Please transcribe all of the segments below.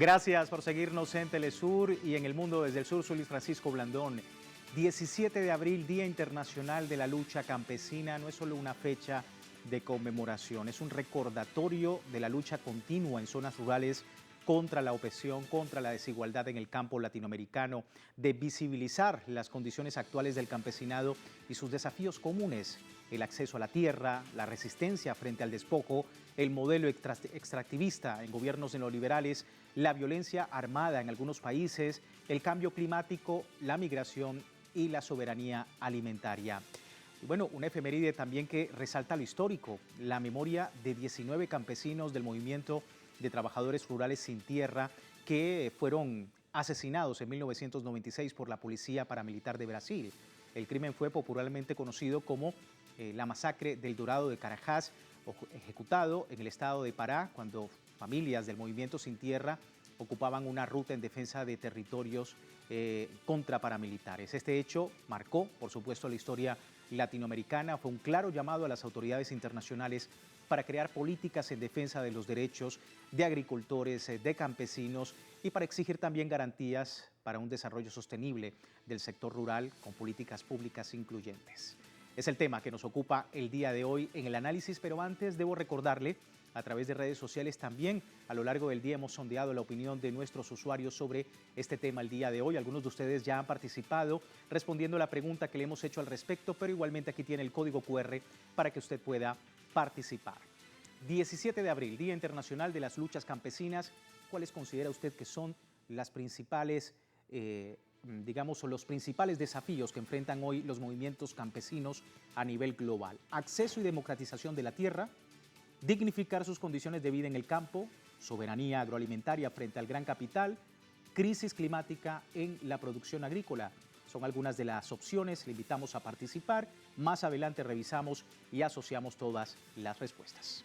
Gracias por seguirnos en Telesur y en El Mundo desde el Sur. Soy Luis Francisco Blandón. 17 de abril, Día Internacional de la Lucha Campesina, no es solo una fecha de conmemoración, es un recordatorio de la lucha continua en zonas rurales contra la opresión, contra la desigualdad en el campo latinoamericano, de visibilizar las condiciones actuales del campesinado y sus desafíos comunes, el acceso a la tierra, la resistencia frente al despojo, el modelo extractivista en gobiernos neoliberales, la violencia armada en algunos países, el cambio climático, la migración y la soberanía alimentaria. Y bueno, una efeméride también que resalta lo histórico, la memoria de 19 campesinos del movimiento de trabajadores rurales sin tierra que fueron asesinados en 1996 por la policía paramilitar de Brasil. El crimen fue popularmente conocido como la masacre del Dorado de Carajás, ejecutado en el estado de Pará cuando familias del movimiento sin tierra ocupaban una ruta en defensa de territorios contra paramilitares. Este hecho marcó, por supuesto, la historia latinoamericana. Fue un claro llamado a las autoridades internacionales para crear políticas en defensa de los derechos de agricultores, de campesinos y para exigir también garantías para un desarrollo sostenible del sector rural con políticas públicas incluyentes. Es el tema que nos ocupa el día de hoy en el análisis, pero antes debo recordarle, a través de redes sociales también a lo largo del día hemos sondeado la opinión de nuestros usuarios sobre este tema el día de hoy. Algunos de ustedes ya han participado respondiendo la pregunta que le hemos hecho al respecto, pero igualmente aquí tiene el código QR para que usted pueda participar. 17 de abril, Día Internacional de las Luchas Campesinas. ¿Cuáles considera usted que son las principales, los principales desafíos que enfrentan hoy los movimientos campesinos a nivel global? Acceso y democratización de la tierra, dignificar sus condiciones de vida en el campo, soberanía agroalimentaria frente al gran capital, crisis climática en la producción agrícola. Son algunas de las opciones, le invitamos a participar. Más adelante revisamos y asociamos todas las respuestas.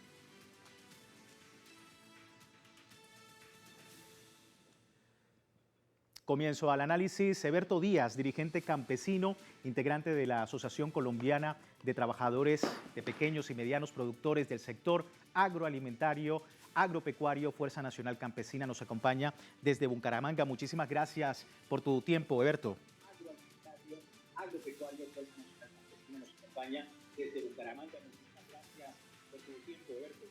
Comienzo al análisis. Eberto Díaz, dirigente campesino, integrante de la Asociación Colombiana de Trabajadores de Pequeños y Medianos Productores del Sector Agroalimentario, Agropecuario, Fuerza Nacional Campesina, nos acompaña desde Bucaramanga. Muchísimas gracias por tu tiempo, Eberto. Agropecuario, Fuerza Nacional Campesina, nos acompaña desde Bucaramanga. Muchísimas gracias por tu tiempo, Eberto.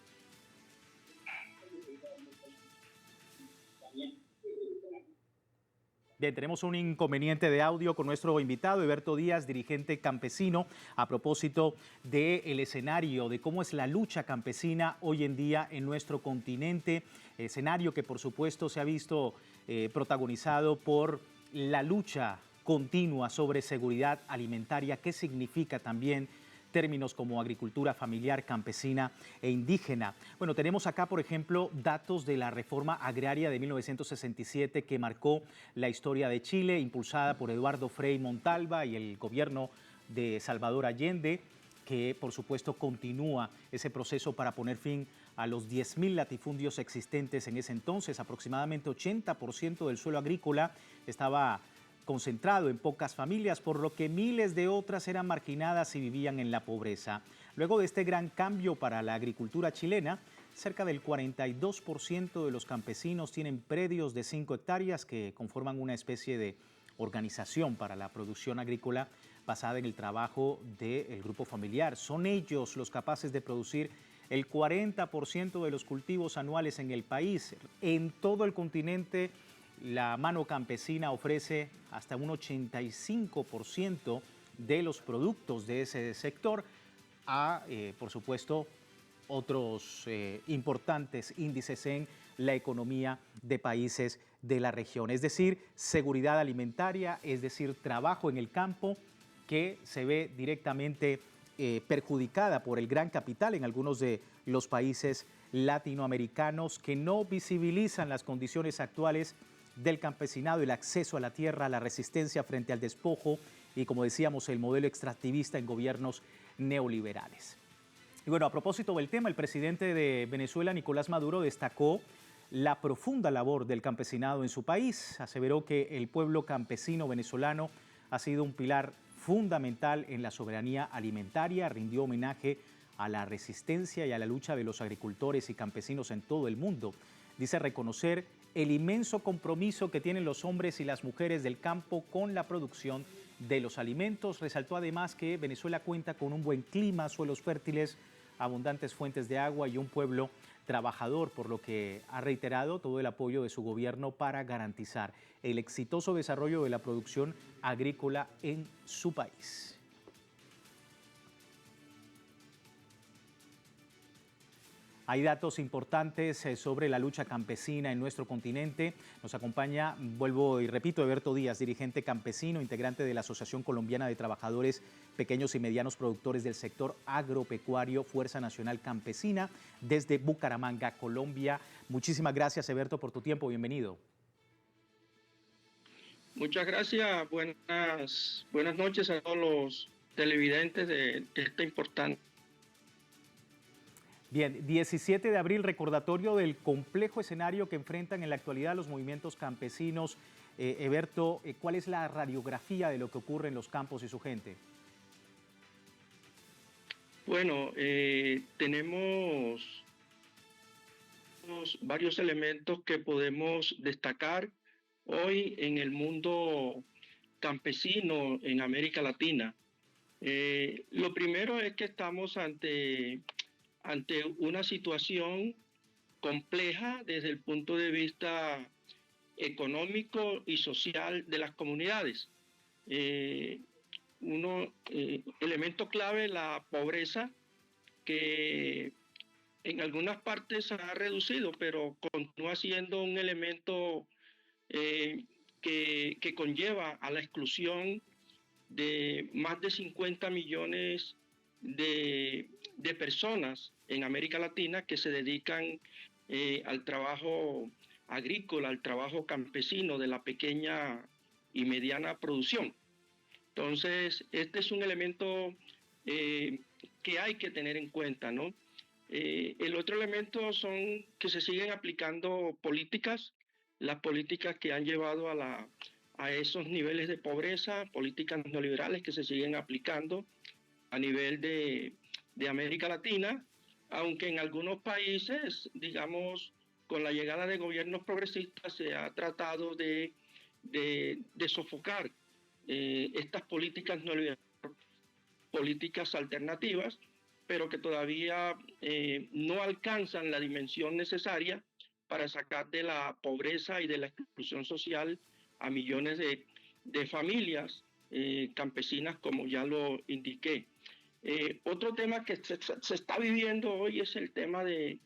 Bien, tenemos un inconveniente de audio con nuestro invitado, Eberto Díaz, dirigente campesino, a propósito del escenario, de cómo es la lucha campesina hoy en día en nuestro continente, escenario que por supuesto se ha visto protagonizado por la lucha continua sobre seguridad alimentaria. ¿Qué significa también términos como agricultura familiar, campesina e indígena? Bueno, tenemos acá, por ejemplo, datos de la reforma agraria de 1967 que marcó la historia de Chile, impulsada por Eduardo Frei Montalva y el gobierno de Salvador Allende, que por supuesto continúa ese proceso para poner fin a los 10.000 latifundios existentes en ese entonces. Aproximadamente 80% del suelo agrícola estaba concentrado en pocas familias, por lo que miles de otras eran marginadas y vivían en la pobreza. Luego de este gran cambio para la agricultura chilena, cerca del 42% de los campesinos tienen predios de 5 hectáreas que conforman una especie de organización para la producción agrícola basada en el trabajo del grupo familiar. Son ellos los capaces de producir el 40% de los cultivos anuales en el país. En todo el continente, la mano campesina ofrece hasta un 85% de los productos de ese sector a, por supuesto, otros importantes índices en la economía de países de la región. Es decir, seguridad alimentaria, es decir, trabajo en el campo que se ve directamente perjudicada por el gran capital en algunos de los países latinoamericanos que no visibilizan las condiciones actuales del campesinado, el acceso a la tierra, la resistencia frente al despojo y, como decíamos, el modelo extractivista en gobiernos neoliberales. Y bueno, a propósito del tema, el presidente de Venezuela, Nicolás Maduro, destacó la profunda labor del campesinado en su país. Aseveró que el pueblo campesino venezolano ha sido un pilar fundamental en la soberanía alimentaria, rindió homenaje a la resistencia y a la lucha de los agricultores y campesinos en todo el mundo. Dice reconocer el inmenso compromiso que tienen los hombres y las mujeres del campo con la producción de los alimentos. Resaltó además que Venezuela cuenta con un buen clima, suelos fértiles, abundantes fuentes de agua y un pueblo trabajador, por lo que ha reiterado todo el apoyo de su gobierno para garantizar el exitoso desarrollo de la producción agrícola en su país. Hay datos importantes sobre la lucha campesina en nuestro continente. Nos acompaña, vuelvo y repito, Eberto Díaz, dirigente campesino, integrante de la Asociación Colombiana de Trabajadores Pequeños y Medianos Productores del Sector Agropecuario, Fuerza Nacional Campesina, desde Bucaramanga, Colombia. Muchísimas gracias, Eberto, por tu tiempo. Bienvenido. Muchas gracias. Buenas noches a todos los televidentes de esta importante. Bien, 17 de abril, recordatorio del complejo escenario que enfrentan en la actualidad los movimientos campesinos. Eberto, ¿cuál es la radiografía de lo que ocurre en los campos y su gente? Bueno, tenemos varios elementos que podemos destacar hoy en el mundo campesino en América Latina. Lo primero es que estamos ante una situación compleja desde el punto de vista económico y social de las comunidades. Elemento clave, la pobreza, que en algunas partes ha reducido, pero continúa siendo un elemento que conlleva a la exclusión de más de 50 millones de personas en América Latina que se dedican al trabajo agrícola, al trabajo campesino de la pequeña y mediana producción. Entonces, este es un elemento que hay que tener en cuenta, ¿no? El otro elemento son que se siguen aplicando políticas, las políticas que han llevado a esos niveles de pobreza, políticas neoliberales que se siguen aplicando a nivel de América Latina, aunque en algunos países, digamos, con la llegada de gobiernos progresistas se ha tratado de sofocar estas políticas neoliberales, políticas alternativas, pero que todavía no alcanzan la dimensión necesaria para sacar de la pobreza y de la exclusión social a millones de familias campesinas, como ya lo indiqué. Otro tema que se está viviendo hoy es el tema de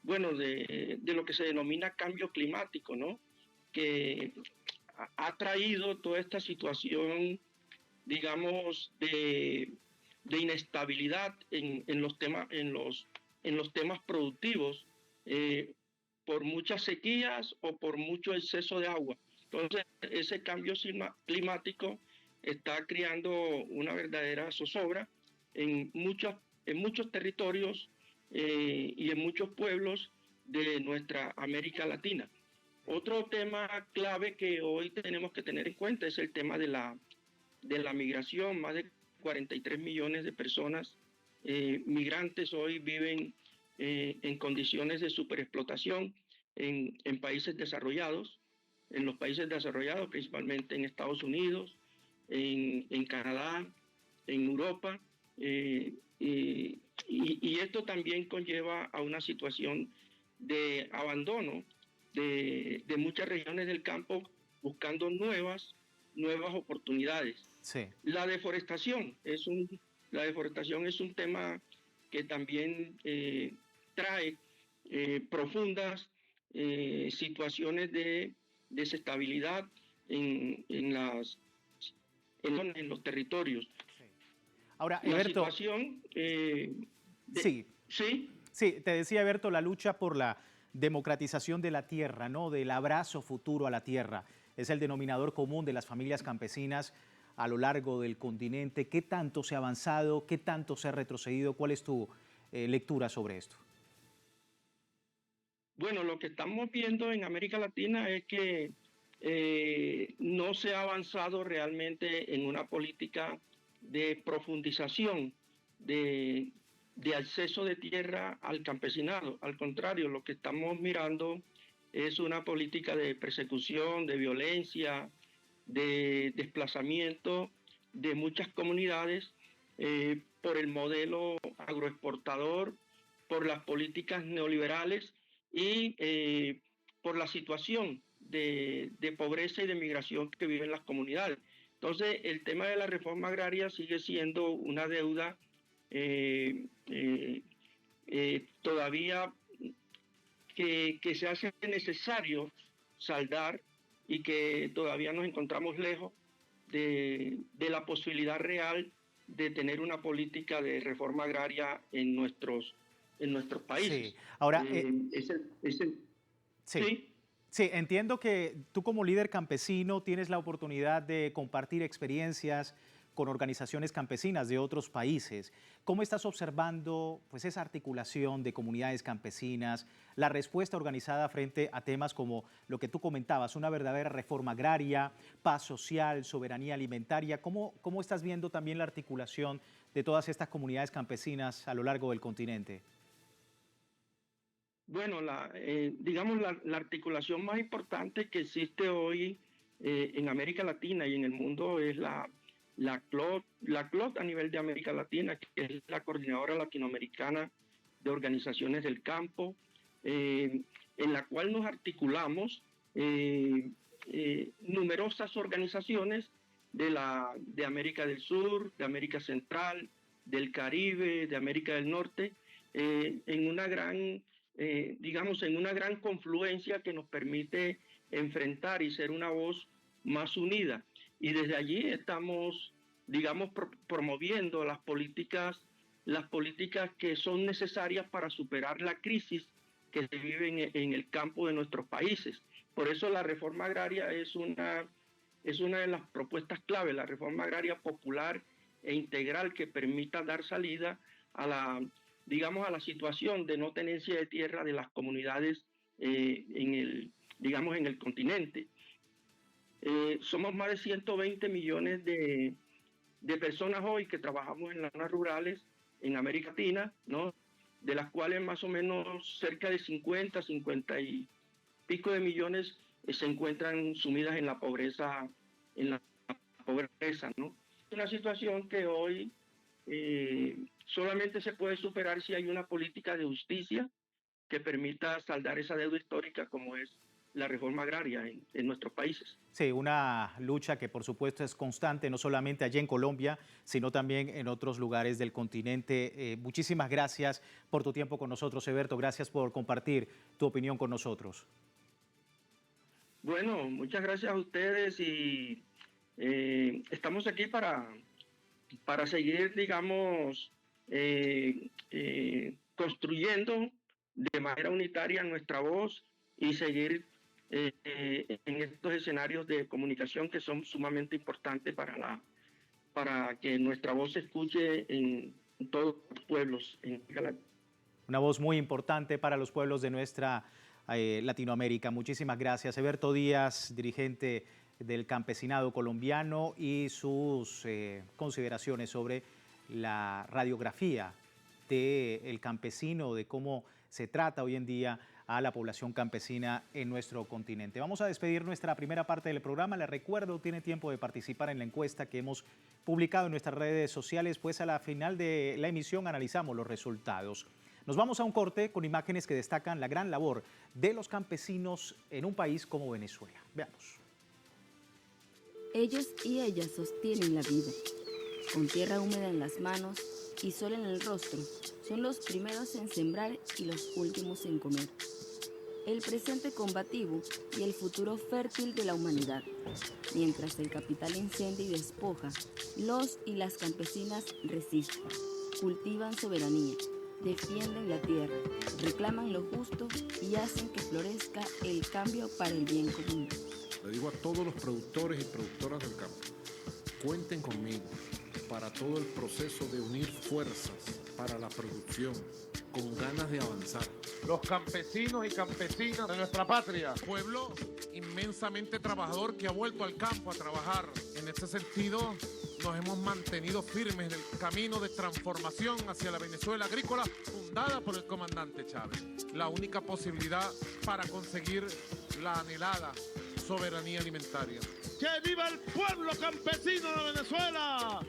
lo que se denomina cambio climático, ¿no? Que ha traído toda esta situación, digamos, de inestabilidad en los temas productivos, por muchas sequías o por mucho exceso de agua. Entonces, ese cambio climático está creando una verdadera zozobra en muchos territorios y en muchos pueblos de nuestra América Latina. Otro tema clave que hoy tenemos que tener en cuenta es el tema de la migración. Más de 43 millones de personas migrantes hoy viven en condiciones de superexplotación en países desarrollados, en los países desarrollados, principalmente en Estados Unidos, en Canadá, en Europa, y esto también conlleva a una situación de abandono de muchas regiones del campo, buscando nuevas oportunidades. Sí. La deforestación es un tema que también trae profundas situaciones de desestabilidad en los territorios. Sí. Ahora, La Eberto, situación... sí. ¿Sí? Sí, te decía, Eberto, la lucha por la democratización de la tierra, ¿no? Del abrazo futuro a la tierra. Es el denominador común de las familias campesinas a lo largo del continente. ¿Qué tanto se ha avanzado? ¿Qué tanto se ha retrocedido? ¿Cuál es tu lectura sobre esto? Bueno, lo que estamos viendo en América Latina es que no se ha avanzado realmente en una política de profundización de acceso de tierra al campesinado. Al contrario, lo que estamos mirando es una política de persecución, de violencia, de desplazamiento de muchas comunidades por el modelo agroexportador, por las políticas neoliberales y por la situación de pobreza y de migración que viven las comunidades. Entonces, el tema de la reforma agraria sigue siendo una deuda todavía que se hace necesario saldar y que todavía nos encontramos lejos de la posibilidad real de tener una política de reforma agraria en nuestros países. Sí, ahora... ¿sí? Sí, entiendo que tú como líder campesino tienes la oportunidad de compartir experiencias con organizaciones campesinas de otros países. ¿Cómo estás observando pues, esa articulación de comunidades campesinas, la respuesta organizada frente a temas como lo que tú comentabas, una verdadera reforma agraria, paz social, soberanía alimentaria? ¿Cómo estás viendo también la articulación de todas estas comunidades campesinas a lo largo del continente? Bueno, digamos la articulación más importante que existe hoy en América Latina y en el mundo es la CLOT a nivel de América Latina, que es la Coordinadora Latinoamericana de Organizaciones del Campo, en la cual nos articulamos numerosas organizaciones de América del Sur, de América Central, del Caribe, de América del Norte, en una gran confluencia que nos permite enfrentar y ser una voz más unida. Y desde allí estamos, digamos, promoviendo las políticas que son necesarias para superar la crisis que se vive en el campo de nuestros países. Por eso la reforma agraria es una de las propuestas clave, la reforma agraria popular e integral que permita dar salida a la situación de no tenencia de tierra de las comunidades en el continente. Somos más de 120 millones de personas hoy que trabajamos en las zonas rurales en América Latina, ¿no? De las cuales más o menos cerca de 50 y pico de millones se encuentran sumidas en la pobreza, ¿no? Es una situación que hoy solamente se puede superar si hay una política de justicia que permita saldar esa deuda histórica como es la reforma agraria en nuestros países. Sí, una lucha que por supuesto es constante, no solamente allí en Colombia, sino también en otros lugares del continente. Muchísimas gracias por tu tiempo con nosotros, Eberto. Gracias por compartir tu opinión con nosotros. Bueno, muchas gracias a ustedes y estamos aquí para seguir, digamos, construyendo de manera unitaria nuestra voz y seguir en estos escenarios de comunicación que son sumamente importantes para que nuestra voz se escuche en todos los pueblos. Una voz muy importante para los pueblos de nuestra Latinoamérica. Muchísimas gracias. Eberto Díaz, dirigente del campesinado colombiano, y sus consideraciones sobre la radiografía del campesino, de cómo se trata hoy en día a la población campesina en nuestro continente. Vamos a despedir nuestra primera parte del programa. Les recuerdo, tiene tiempo de participar en la encuesta que hemos publicado en nuestras redes sociales, pues a la final de la emisión analizamos los resultados. Nos vamos a un corte con imágenes que destacan la gran labor de los campesinos en un país como Venezuela. Veamos. Ellos y ellas sostienen la vida. Con tierra húmeda en las manos y sol en el rostro, son los primeros en sembrar y los últimos en comer. El presente combativo y el futuro fértil de la humanidad. Mientras el capital incendia y despoja, los y las campesinas resisten, cultivan soberanía, defienden la tierra, reclaman lo justo y hacen que florezca el cambio para el bien común. Le digo a todos los productores y productoras del campo, cuenten conmigo para todo el proceso de unir fuerzas para la producción, con ganas de avanzar. Los campesinos y campesinas de nuestra patria. Pueblo inmensamente trabajador que ha vuelto al campo a trabajar. En ese sentido, nos hemos mantenido firmes en el camino de transformación hacia la Venezuela agrícola fundada por el comandante Chávez. La única posibilidad para conseguir la anhelada soberanía alimentaria. ¡Que viva el pueblo campesino de Venezuela!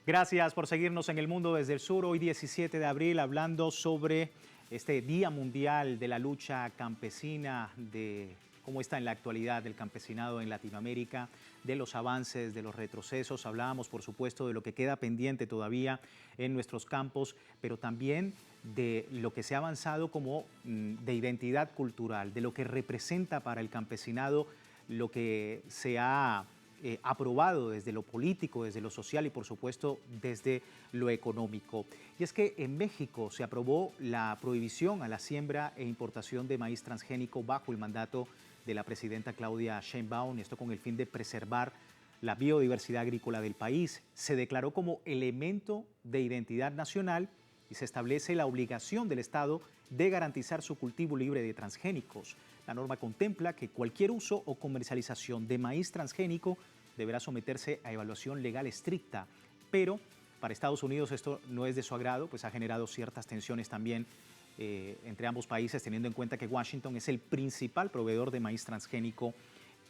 Gracias por seguirnos en El Mundo desde el Sur. Hoy 17 de abril hablando sobre este Día Mundial de la Lucha Campesina, de cómo está en la actualidad el campesinado en Latinoamérica, de los avances, de los retrocesos. Hablábamos, por supuesto, de lo que queda pendiente todavía en nuestros campos, pero también de lo que se ha avanzado como de identidad cultural, de lo que representa para el campesinado lo que se ha aprobado desde lo político, desde lo social y por supuesto desde lo económico. Y es que en México se aprobó la prohibición a la siembra e importación de maíz transgénico bajo el mandato de la presidenta Claudia Sheinbaum, esto con el fin de preservar la biodiversidad agrícola del país. Se declaró como elemento de identidad nacional y se establece la obligación del Estado de garantizar su cultivo libre de transgénicos. La norma contempla que cualquier uso o comercialización de maíz transgénico deberá someterse a evaluación legal estricta, pero para Estados Unidos esto no es de su agrado, pues ha generado ciertas tensiones también entre ambos países, teniendo en cuenta que Washington es el principal proveedor de maíz transgénico,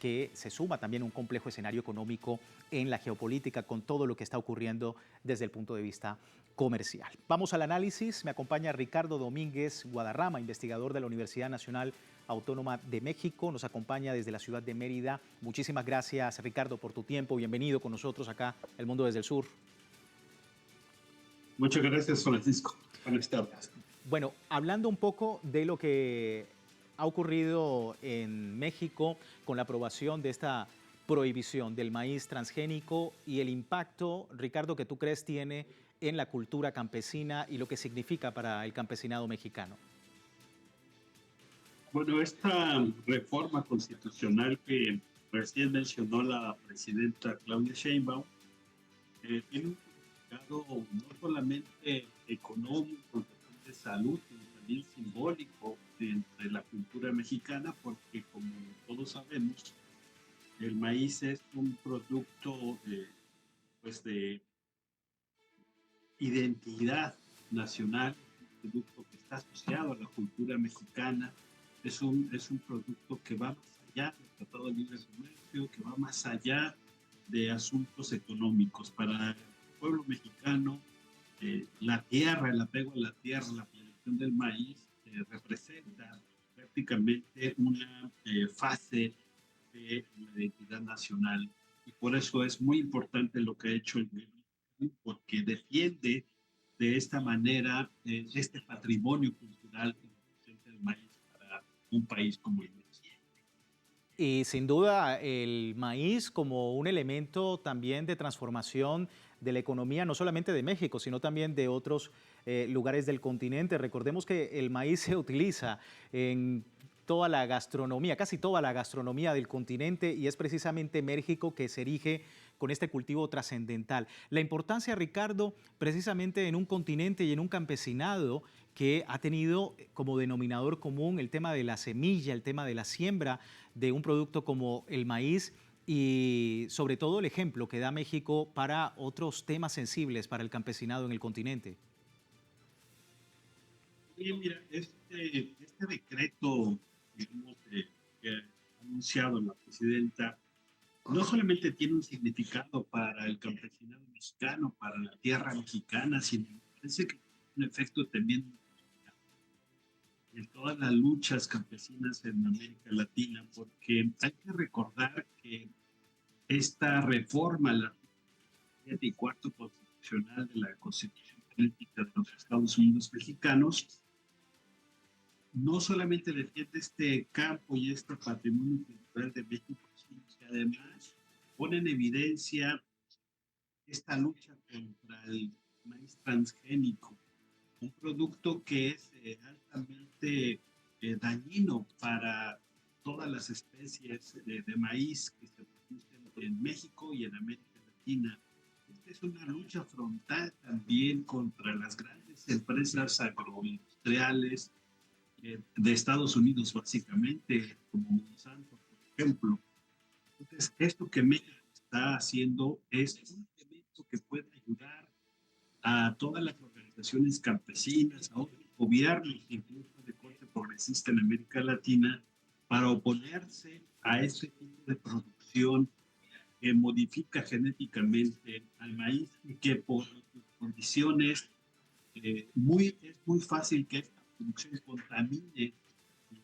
que se suma también a un complejo escenario económico en la geopolítica con todo lo que está ocurriendo desde el punto de vista comercial. Vamos al análisis. Me acompaña Ricardo Domínguez Guadarrama, investigador de la Universidad Nacional Autónoma de México. Nos acompaña desde la ciudad de Mérida. Muchísimas gracias, Ricardo, por tu tiempo. Bienvenido con nosotros acá, El Mundo desde el Sur. Muchas gracias, Francisco. Buenas tardes. Bueno, hablando un poco de lo que ha ocurrido en México con la aprobación de esta prohibición del maíz transgénico y el impacto, Ricardo, que tú crees tiene en la cultura campesina y lo que significa para el campesinado mexicano. Bueno, esta reforma constitucional que recién mencionó la presidenta Claudia Sheinbaum tiene un significado no solamente económico, de salud, sino también simbólico entre la cultura mexicana, porque como todos sabemos, el maíz es un producto pues de identidad nacional, un producto que está asociado a la cultura mexicana, es un producto que va más allá del Tratado de Libre Comercio, que va más allá de asuntos económicos. Para el pueblo mexicano, la tierra, el apego a la tierra, la producción del maíz representa prácticamente una fase de la identidad nacional, y por eso es muy importante lo que ha hecho el gobierno, porque defiende de esta manera este patrimonio cultural que representa el maíz para un país como el México. Y sin duda el maíz como un elemento también de transformación de la economía, no solamente de México, sino también de otros lugares del continente. Recordemos que el maíz se utiliza en toda la gastronomía, casi toda la gastronomía del continente, y es precisamente México que se erige con este cultivo trascendental. La importancia, Ricardo, precisamente en un continente y en un campesinado que ha tenido como denominador común el tema de la semilla, el tema de la siembra de un producto como el maíz, y sobre todo el ejemplo que da México para otros temas sensibles para el campesinado en el continente. Y mira, este decreto, digamos, que ha anunciado la presidenta, no solamente tiene un significado para el campesinado mexicano, para la tierra mexicana, sino me parece que tiene un efecto también en todas las luchas campesinas en América Latina, porque hay que recordar que esta reforma, la 74 constitucional de la Constitución Política de los Estados Unidos Mexicanos, no solamente defiende este campo y este patrimonio cultural de México, sino que además pone en evidencia esta lucha contra el maíz transgénico, un producto que es altamente dañino para todas las especies de maíz que se producen en México y en América Latina. Esta es una lucha frontal también contra las grandes empresas agroindustriales de Estados Unidos, básicamente, como Monsanto, por ejemplo. Entonces, esto que México está haciendo es un elemento que puede ayudar a todas las organizaciones campesinas, a otros gobiernos, incluso de corte progresista en América Latina, para oponerse a este tipo de producción que modifica genéticamente al maíz y que por condiciones es muy fácil que esta producción contamine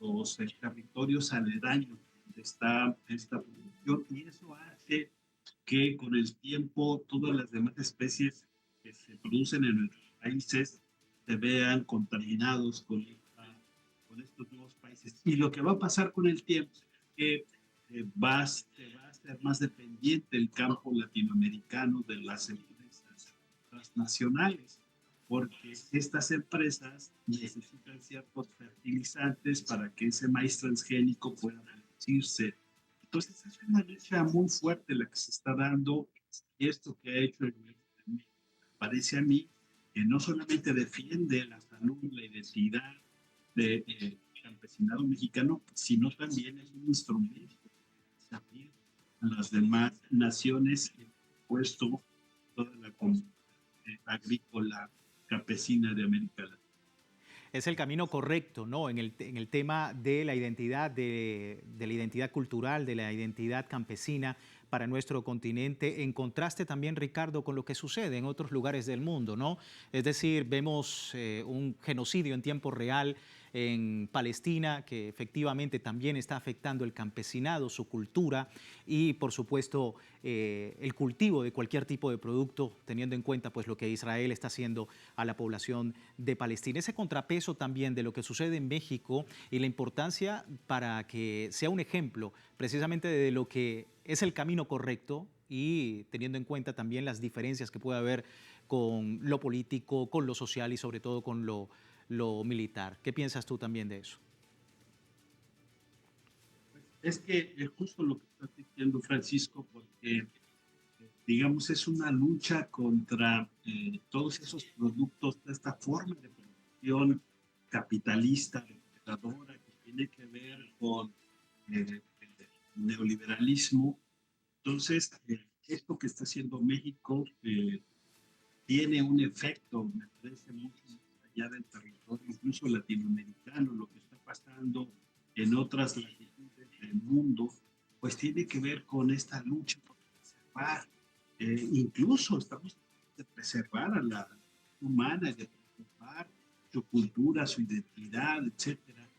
los territorios aledaños donde está esta producción, y eso hace que con el tiempo todas las demás especies que se producen en nuestros países se vean contaminados con estos nuevos países. Y lo que va a pasar con el tiempo es que se va a hacer más dependiente el campo latinoamericano de las empresas transnacionales, porque estas empresas necesitan ciertos fertilizantes para que ese maíz transgénico pueda producirse. Entonces es una lucha muy fuerte la que se está dando, y esto que ha hecho el me parece a mí que no solamente defiende la salud, la identidad del campesinado mexicano, sino también es un instrumento para desafío a las demás naciones que han puesto toda la comunidad agrícola campesina de América Latina. Es el camino correcto, ¿no? En el tema de la identidad, de la identidad cultural, de la identidad campesina para nuestro continente, en contraste también, Ricardo, con lo que sucede en otros lugares del mundo, ¿no? Es decir, vemos un genocidio en tiempo real en Palestina, que efectivamente también está afectando el campesinado, su cultura y, por supuesto, el cultivo de cualquier tipo de producto, teniendo en cuenta pues, lo que Israel está haciendo a la población de Palestina. Ese contrapeso también de lo que sucede en México y la importancia para que sea un ejemplo precisamente de lo que es el camino correcto, y teniendo en cuenta también las diferencias que puede haber con lo político, con lo social y sobre todo con lo militar. ¿Qué piensas tú también de eso? Es que es justo lo que estás diciendo, Francisco, porque digamos es una lucha contra todos esos productos, de esta forma de producción capitalista, depredadora, que tiene que ver con el neoliberalismo. Entonces, esto que está haciendo México tiene un efecto, me parece, mucho más allá del territorio, incluso latinoamericano. Lo que está pasando en otras latitudes del mundo, pues tiene que ver con esta lucha por preservar, incluso estamos de preservar a la humana, de preservar su cultura, su identidad, etcétera.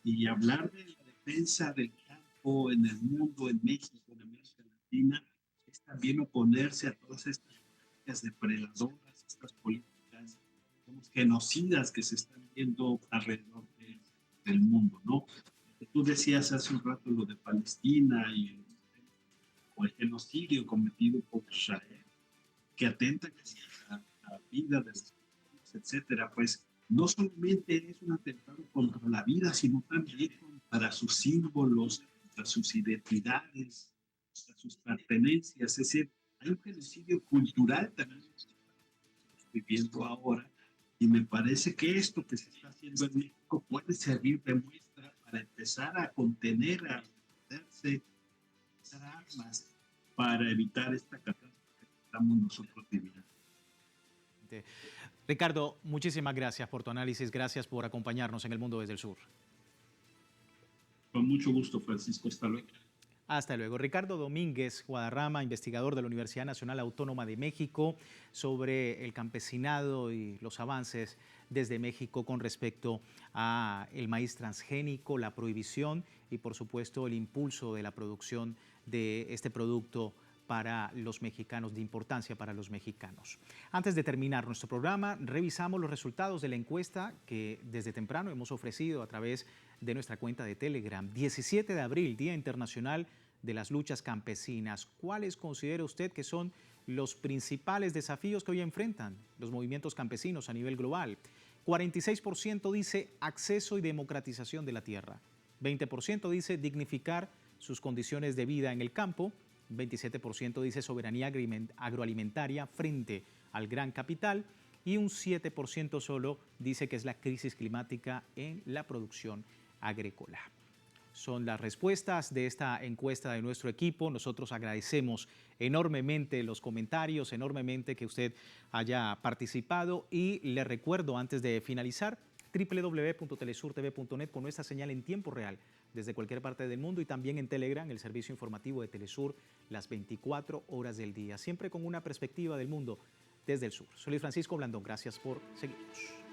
Y hablar de la defensa del campo en el mundo, en México, en América Latina, es también oponerse a todas estas políticas depredadoras, estas políticas genocidas que se están viendo alrededor del mundo, ¿no? Tú decías hace un rato lo de Palestina y el genocidio cometido por Israel, que atenta a la vida de las personas, etcétera. Pues no solamente es un atentado contra la vida, sino también contra sus símbolos, contra sus identidades, contra sus pertenencias. Es decir, hay un genocidio cultural también que estamos viviendo ahora, y me parece que esto que se está haciendo en México puede servir de muestra para empezar a contener, a hacerse armas para evitar esta catástrofe que estamos nosotros viviendo. Ricardo, muchísimas gracias por tu análisis, gracias por acompañarnos en El Mundo desde el Sur. Con mucho gusto, Francisco. Hasta luego. Hasta luego. Ricardo Domínguez Guadarrama, investigador de la Universidad Nacional Autónoma de México, sobre el campesinado y los avances desde México con respecto al maíz transgénico, la prohibición y, por supuesto, el impulso de la producción de este producto para los mexicanos, de importancia para los mexicanos. Antes de terminar nuestro programa, revisamos los resultados de la encuesta que desde temprano hemos ofrecido a través de nuestra cuenta de Telegram. 17 de abril, Día Internacional de las Luchas Campesinas. ¿Cuáles considera usted que son los principales desafíos que hoy enfrentan los movimientos campesinos a nivel global? 46% dice acceso y democratización de la tierra. 20% dice dignificar sus condiciones de vida en el campo, 27% dice soberanía agroalimentaria frente al gran capital y un 7% solo dice que es la crisis climática en la producción agrícola. Son las respuestas de esta encuesta de nuestro equipo. Nosotros agradecemos enormemente los comentarios, enormemente que usted haya participado y le recuerdo antes de finalizar www.telesurtv.net con nuestra señal en tiempo real desde cualquier parte del mundo y también en Telegram, el servicio informativo de Telesur, las 24 horas del día, siempre con una perspectiva del mundo desde el sur. Soy Luis Francisco Blandón, gracias por seguirnos.